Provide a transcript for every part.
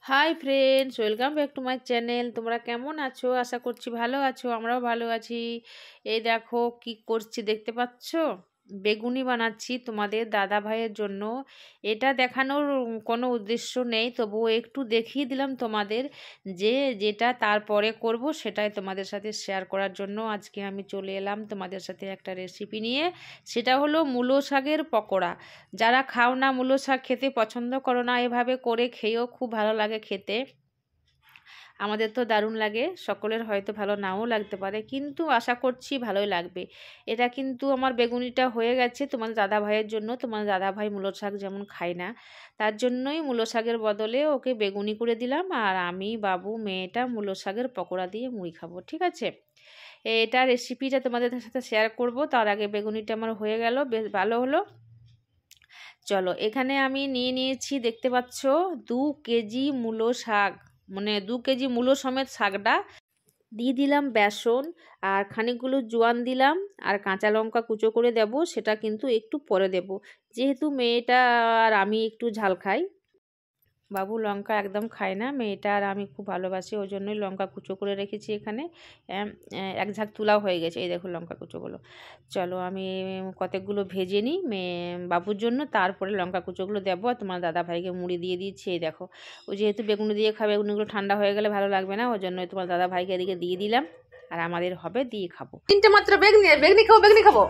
Hi friends, welcome back to my channel. তোমরা কেমন আছো? আশা করছি ভালো আছো। আমরাও ভালো আছি। এই দেখো কি করছি দেখতে পাচ্ছ, বেগুনি বানাচ্ছি তোমাদের দাদা ভাইয়ের জন্য। এটা দেখানোর কোনো উদ্দেশ্য নেই, তবুও একটু দেখিয়ে দিলাম তোমাদের, যে যেটা তারপরে করব সেটাই তোমাদের সাথে শেয়ার করার জন্য আজকে আমি চলে এলাম তোমাদের সাথে একটা রেসিপি নিয়ে। সেটা হলো মূলো শাকের পকোড়া। যারা খাও না, মূলো শাক খেতে পছন্দ করো না, এভাবে করে খেয়েও খুব ভালো লাগে খেতে। আমাদের তো দারুণ লাগে, সকলের হয়তো ভালো নাও লাগতে পারে, কিন্তু আশা করছি ভালোই লাগবে। এটা কিন্তু আমার বেগুনিটা হয়ে গেছে তোমাদের দাদা ভাইয়ের জন্য। তোমাদের দাদা ভাই মূলো শাক যেমন খায় না, তার জন্যই মূলো শাকের বদলে ওকে বেগুনি করে দিলাম, আর আমি বাবু মেয়েটা মূলো শাকের পকোড়া দিয়ে মুড়ি খাবো। ঠিক আছে, এটা রেসিপিটা তোমাদের সাথে শেয়ার করব। তার আগে বেগুনিটা আমার হয়ে গেল, বেশ ভালো হলো। চলো, এখানে আমি নিয়ে নিয়েছি দেখতে পাচ্ছ 2 কেজি মূলো শাক, মানে 2 কেজি মূলো সমেত শাকটা। দিয়ে দিলাম বেসন, আর খানিকগুলো জোয়ান দিলাম, আর কাঁচা লঙ্কা কুচো করে দেব, সেটা কিন্তু একটু পরে দেব, যেহেতু মেয়েটা আর আমি একটু ঝাল খাই। বাবু লঙ্কা একদম খায় না, মেয়েটা আর আমি খুব ভালোবাসি, ওই জন্যই লঙ্কা কুচো করে রেখেছি এখানে। এক ঝাঁক তুলাও হয়ে গেছে, এই দেখো লঙ্কা কুচোগুলো। চলো আমি কতকগুলো ভেজে নিই মেয়ে বাবুর জন্য, তারপরে লঙ্কা কুচোগুলো দেবো। আর তোমার দাদা ভাইকে মুড়ি দিয়ে দিচ্ছি। এই দেখো, ওই যেহেতু বেগুনি দিয়ে খাবে, বেগুনিগুলো ঠান্ডা হয়ে গেলে ভালো লাগবে না, ওই জন্য তোমার দাদা ভাইকে এদিকে দিয়ে দিলাম, আর আমাদের হবে দিয়ে খাবো। 3টে মাত্র বেগুনি, বেগুনি খাবো, বেগুনি খাবো।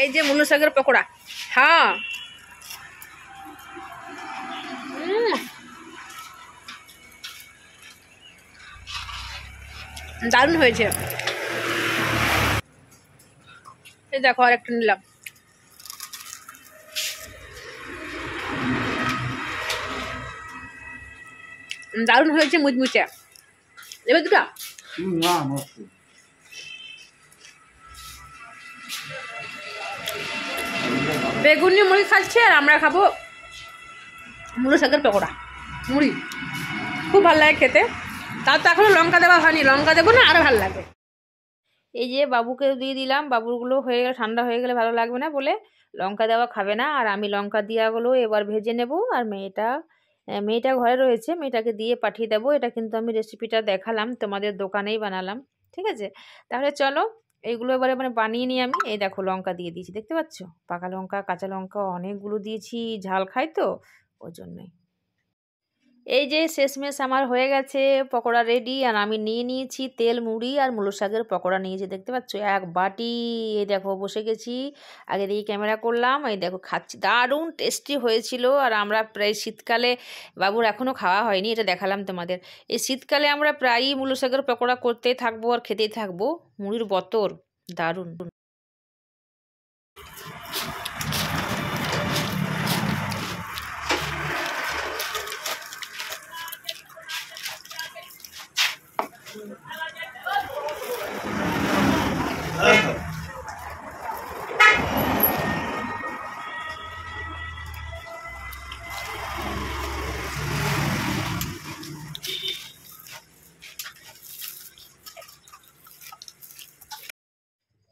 এই যে মূলো শাকের পকোড়া। হ্যাঁ, দারুণ হয়েছে। এই দেখো আর একটা নিলাম, দারুণ হয়েছে, মুচমুচে। এবার দুটা বেগুনি মুড়ি খাচ্ছে, আর আমরা খাবো মূলো শাকের পকোড়া মুড়ি। খুব ভালো লাগে খেতে। তার তো এখনো লঙ্কা দেওয়া হয়নি, লঙ্কা দেবো না, আরো ভালো লাগবে। এই যে বাবুকে দিয়ে দিলাম, বাবুরগুলো হয়ে গেলে ঠান্ডা হয়ে গেলে ভালো লাগবে না বলে লঙ্কা দেওয়া খাবে না, আর আমি লঙ্কা দেওয়াগুলো এবার ভেজে নেব। আর মেয়েটা ঘরে রয়েছে, মেয়েটাকে দিয়ে পাঠিয়ে দেবো। এটা কিন্তু আমি রেসিপিটা দেখালাম, তোমাদের দোকানেই বানালাম। ঠিক আছে, তাহলে চলো এইগুলো এবারে মানে বানিয়ে নিই আমি। এই দেখো লঙ্কা দিয়ে দিয়েছি, দেখতে পাচ্ছ, পাকা লঙ্কা কাঁচা লঙ্কা অনেকগুলো দিয়েছি, ঝাল খাই তো ওই জন্যই। এই যে শেষমেশ আমার হয়ে গেছে পকোড়া রেডি, আর আমি নিয়ে নিয়েছি তেল মুড়ি আর মূলো শাকের পকোড়া নিয়েছি, দেখতে পাচ্ছ এক বাটি। এই দেখো বসে গেছি, আগে দিয়ে ক্যামেরা করলাম, এই দেখো খাচ্ছি, দারুণ টেস্টি হয়েছিল। আর আমরা প্রায় শীতকালে, বাবুর এখনও খাওয়া হয়নি, এটা দেখালাম তোমাদের। এই শীতকালে আমরা প্রায়ই মূলো শাকের পকোড়া করতেই থাকবো আর খেতেই থাকবো, মুড়ির বতর দারুণ।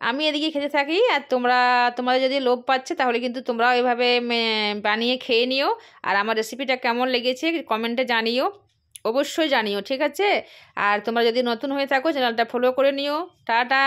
আমি এদিকে খেতে থাকি, আর তোমাদের যদি লোভ পাচ্ছে তাহলে কিন্তু তোমরাও এভাবে বানিয়ে খেয়ে নিও। আর আমার রেসিপিটা কেমন লেগেছে কমেন্টে জানিও, অবশ্যই জানিও। ঠিক আছে, আর তোমরা যদি নতুন হয়ে থাকো চ্যানেলটা ফলো করে নিও। টাটা।